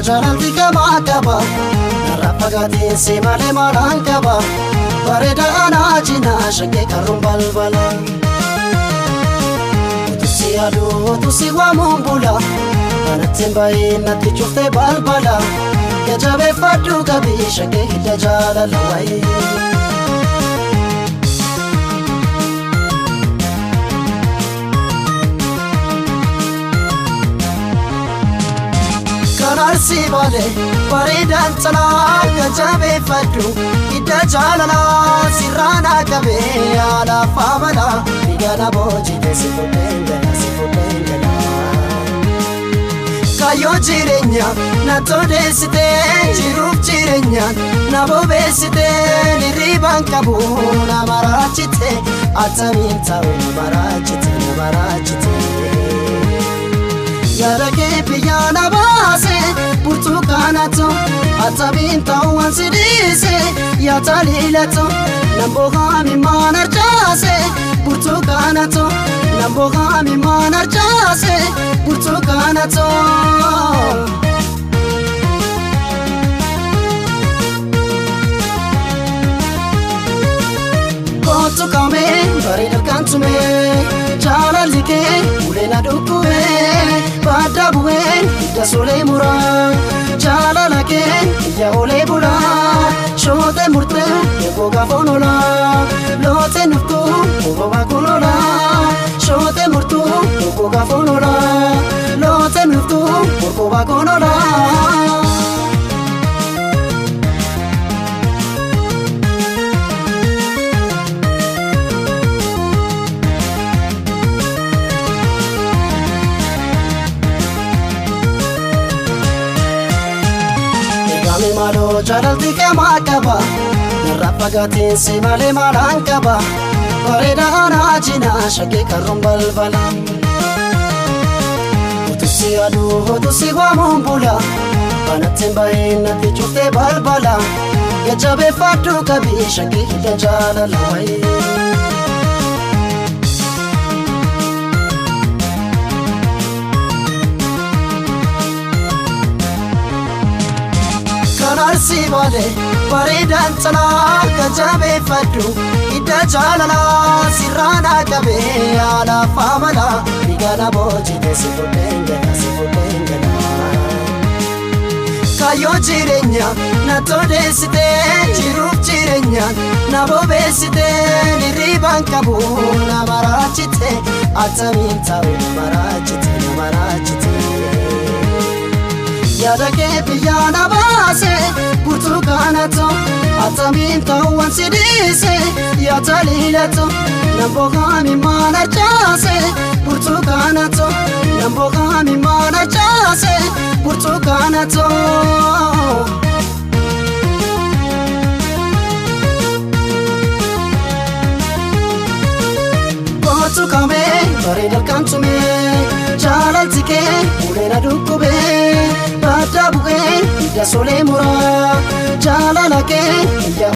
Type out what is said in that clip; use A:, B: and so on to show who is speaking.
A: jaalalti gamaa qaba narraa fagaatiin si malee maalaan qaba bareeda anaa cinaa shakkee qarruun balbala utusi aduu utusi waamuun bula anattiin baay'ee natti cuftee balbala jajabeeffadhu qabii shakkee hidda jaalala wayii. Kanarsi bale bareedaan tanaa jajabeeffadhu hidda jaalala sirraana qabee yaadaaf amala dhiigana boojite si fuudheen gala kayyoo jireenya na todeessitee jiruuf jireenyaan na bobeessitee hirribaan qabu na maraachite attamiin ta'u na maraachite yaadakee biyyaa na baase burtukaanato attamiin ta'u wansi dhiise yaataliilato nambohaami maan arjaase burtukaanato nambohaami maan arjaase burtukaanato. Kootu kaamee bareeda kan tumee jaalalli kee uleen aduukuwee baaddaa bu'een hidda solee muraa jaalala kee iyya olee bulaa shootee murtee eegoo gaafoon olaa lootee nuftuu obobaa kun olaa shootee murtuu eegoo gaafoon olaa lootee nuftuu obobaa kun olaa. Malo jaalalti gamaa qaba narraa fagaatiin si malee maalaan qaba bareeda anaa cinaa shakkee qarruun balbala utusi aduu utusi waamuun bula anattiin baay'ee natti cuftee balbala jajabeeffadhu qabii shakkee hidda jaalala wayii. Kanarsi bale bareedaan tanaa jajabeeffadhu hidda jaalala sirraana qabee yaadaaf amala dhiigana boojite si fuudheen gala kayyoo jireenya na todeessitee jiruuf jireenyaan na bobeessitee hirribaan qabu na maraachite attamiin ta'u na maraachite yaadakee biyyaa na baase burtukaanato attamiin ta'u wansi dhiise yaataliilato nambohaami maan arjaase burtukaanato nambohaami maan arjaase burtukaanato. Kootu kaamee bareeda kan tumee jaalalti kee uleen aduukuwee baaddaa bu'een hidda solee muraa jaalala kee iyya